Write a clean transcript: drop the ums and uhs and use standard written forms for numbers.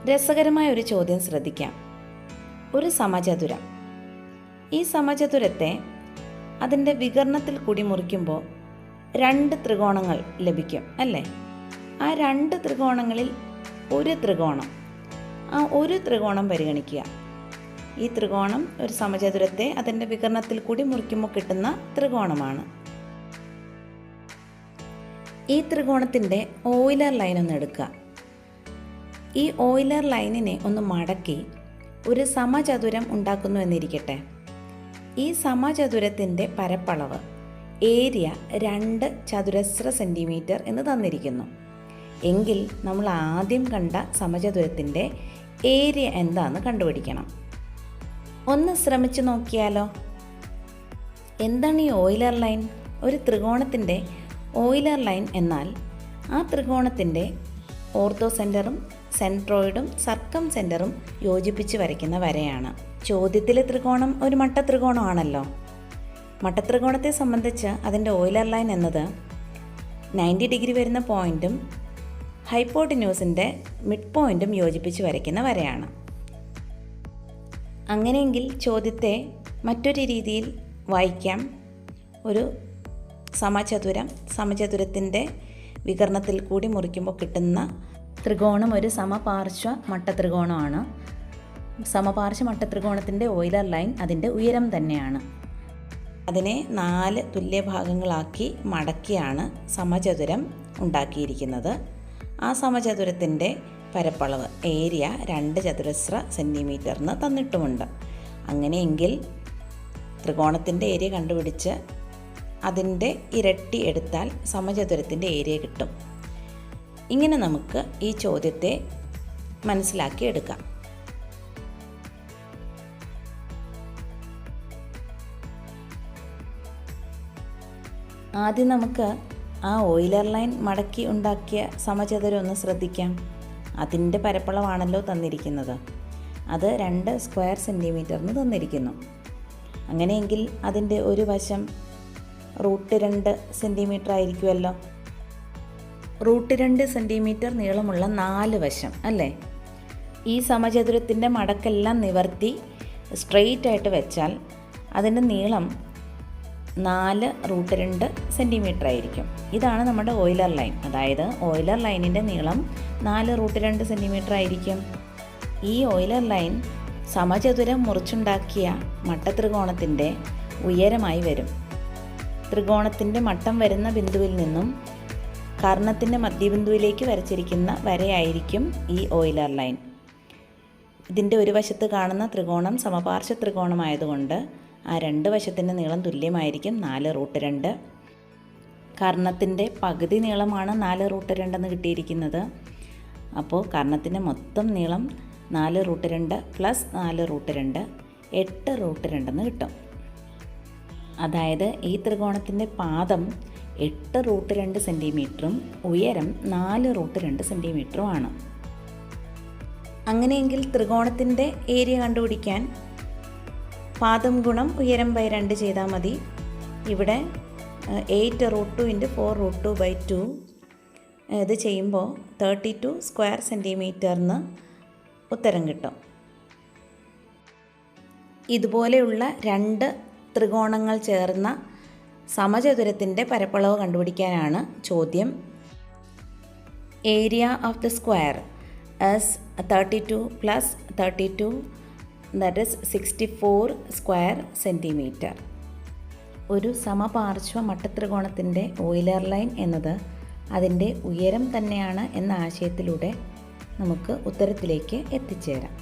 രസകരമായ ഒരു ചോദ്യം ശ്രദ്ധിക്കാം. ഒരു സമചതുരം. ഈ സമചതുരത്തെ അതിൻ്റെ വികർണത്തിൽ കൂടി മുറിക്കുമ്പോൾ 2 ത്രികോണങ്ങൾ ലഭിക്കും അല്ലേ? ആ 2 ത്രികോണങ്ങളിൽ ഒരു ത്രികോണം പരിഗണിക്കുക. ഈ ത്രികോണം ഒരു സമചതുരത്തെ അതിൻ്റെ വികർണത്തിൽ കൂടി മുറിക്കുമ്പോൾ കിട്ടുന്ന ത്രികോണമാണ്. ഈ ത്രികോണത്തിൻ്റെ ഓയിലർ ലൈൻ ഒന്ന് എടുക്കുക. ഈ ഓയിലർ ലൈനിനെ ഒന്ന് മടക്കി ഒരു സമചതുരം ഉണ്ടാക്കുന്നു എന്നിരിക്കട്ടെ. ഈ സമചതുരത്തിൻ്റെ പരപ്പളവ് ഏരിയ 2 ചതുരശ്ര സെൻറ്റിമീറ്റർ എന്ന് തന്നിരിക്കുന്നു. എങ്കിൽ നമ്മൾ ആദ്യം കണ്ട സമചതുരത്തിൻ്റെ ഏരിയ എന്താണെന്ന് കണ്ടുപിടിക്കണം. ഒന്ന് ശ്രമിച്ചു നോക്കിയാലോ? എന്താണ് ഈ ഓയിലർ ലൈൻ? ഒരു ത്രികോണത്തിൻ്റെ ഓയിലർ ലൈൻ എന്നാൽ ആ ത്രികോണത്തിൻ്റെ ഓർത്തോ സെൻറ്ററും സെൻട്രോയിഡും സർക്കം സെൻറ്ററും യോജിപ്പിച്ച് വരയ്ക്കുന്ന വരയാണ്. ചോദ്യത്തിലെ ത്രികോണം ഒരു മട്ടത്രികോണമാണല്ലോ. മട്ടത്രികോണത്തെ സംബന്ധിച്ച് അതിൻ്റെ ഓയിലർ ലൈൻ എന്നത് 90 ഡിഗ്രി വരുന്ന പോയിൻറ്റും ഹൈപ്പോട്ടിന്യൂസിൻ്റെ മിഡ് പോയിൻറ്റും യോജിപ്പിച്ച് വരയ്ക്കുന്ന വരയാണ്. അങ്ങനെയെങ്കിൽ ചോദ്യത്തെ മറ്റൊരു രീതിയിൽ വായിക്കാം. ഒരു സമചതുരത്തിൻ്റെ വികർണത്തിൽ കൂടി മുറിക്കുമ്പോൾ കിട്ടുന്ന ത്രികോണം ഒരു സമപാർശ്വ മട്ടത്രികോണമാണ്. സമപാർശ്വ മട്ടത്രികോണത്തിൻ്റെ ഓയിലർ ലൈൻ അതിൻ്റെ ഉയരം തന്നെയാണ്. അതിനെ 4 തുല്യ ഭാഗങ്ങളാക്കി മടക്കിയാണ് സമചതുരം ഉണ്ടാക്കിയിരിക്കുന്നത്. ആ സമചതുരത്തിൻ്റെ പരപ്പളവ് ഏരിയ 2 ചതുരശ്ര സെൻറ്റിമീറ്ററിന് തന്നിട്ടുമുണ്ട്. അങ്ങനെയെങ്കിൽ ത്രികോണത്തിൻ്റെ ഏരിയ കണ്ടുപിടിച്ച് അതിൻ്റെ ഇരട്ടി എടുത്താൽ സമചതുരത്തിൻ്റെ ഏരിയ കിട്ടും. ഇങ്ങനെ നമുക്ക് ഈ ചോദ്യത്തെ മനസ്സിലാക്കിയെടുക്കാം. ആദ്യം നമുക്ക് ആ ഓയിലർ ലൈൻ മടക്കി ഉണ്ടാക്കിയ സമചതുരം ഒന്ന് ശ്രദ്ധിക്കാം. അതിൻ്റെ പരപ്പളവാണല്ലോ തന്നിരിക്കുന്നത്. അത് 2 സ്ക്വയർ സെൻറ്റിമീറ്ററിന് തന്നിരിക്കുന്നു. അങ്ങനെയെങ്കിൽ അതിൻ്റെ ഒരു വശം √2 സെൻറ്റിമീറ്റർ ആയിരിക്കുമല്ലോ. √2 സെൻറ്റിമീറ്റർ നീളമുള്ള 4 വശം അല്ലേ? ഈ സമചതുരത്തിൻ്റെ മടക്കെല്ലാം നിവർത്തി സ്ട്രെയിറ്റ് ആയിട്ട് വെച്ചാൽ അതിൻ്റെ നീളം 4√2 സെൻറ്റിമീറ്റർ ആയിരിക്കും. ഇതാണ് നമ്മുടെ ഓയിലർ ലൈൻ. അതായത് ഓയിലർ ലൈനിൻ്റെ നീളം 4√2 സെൻറ്റിമീറ്റർ ആയിരിക്കും. ഈ ഓയിലർ ലൈൻ സമചതുരം മുറിച്ചുണ്ടാക്കിയ മട്ടത്രികോണത്തിൻ്റെ ഉയരമായി വരും. ത്രികോണത്തിൻ്റെ മട്ടം വരുന്ന ബിന്ദുവിൽ നിന്നും കർണത്തിൻ്റെ മധ്യബിന്ദുവിലേക്ക് വരച്ചിരിക്കുന്ന വരയായിരിക്കും ഈ ഓയിലർ ലൈൻ. ഇതിൻ്റെ ഒരു വശത്ത് കാണുന്ന ത്രികോണം സമപാർശ്വ ത്രികോണമായതുകൊണ്ട് ആ 2 വശത്തിൻ്റെ നീളം തുല്യമായിരിക്കും 4√2. കർണത്തിൻ്റെ പകുതി നീളമാണ് 4√2 എന്ന് കിട്ടിയിരിക്കുന്നത്. അപ്പോൾ കർണത്തിൻ്റെ മൊത്തം നീളം 4√2 പ്ലസ് 4√2 8√2 എന്ന് കിട്ടും. അതായത് ഈ ത്രികോണത്തിൻ്റെ പാദം 8√2 സെൻറ്റിമീറ്ററും ഉയരം 4√2 സെൻറ്റിമീറ്ററുമാണ്. അങ്ങനെയെങ്കിൽ ത്രികോണത്തിൻ്റെ ഏരിയ കണ്ടുപിടിക്കാൻ പാദം ഗുണം ഉയരം ബൈ 2 ചെയ്താൽ മതി. ഇവിടെ 8√2 × 4√2/2 ഇത് ചെയ്യുമ്പോൾ 32 സ്ക്വയർ സെൻറ്റിമീറ്ററിന് ഉത്തരം കിട്ടും. ഇതുപോലെയുള്ള 2 ത്രികോണങ്ങൾ ചേർന്ന സമചതുരത്തിൻ്റെ പരപ്പളവ് കണ്ടുപിടിക്കാനാണ് ചോദ്യം. Area of the square is 32 plus 32, that is 64 square centimetre. ഒരു സമപാർശ്വ മട്ടത്രികോണത്തിൻ്റെ ഓയിലർ ലൈൻ എന്നത് അതിൻ്റെ ഉയരം തന്നെയാണ് എന്ന ആശയത്തിലൂടെ നമുക്ക് ഉത്തരത്തിലേക്ക് എത്തിച്ചേരാം.